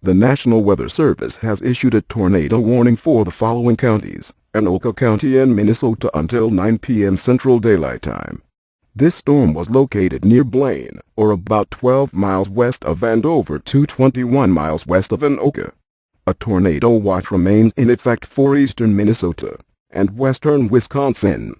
The National Weather Service has issued a tornado warning for the following counties: Anoka County in Minnesota until 9 p.m. Central Daylight Time. This storm was located near Blaine, or about 12 miles west of Andover to 21 miles west of Anoka. A tornado watch remains in effect for eastern Minnesota and western Wisconsin.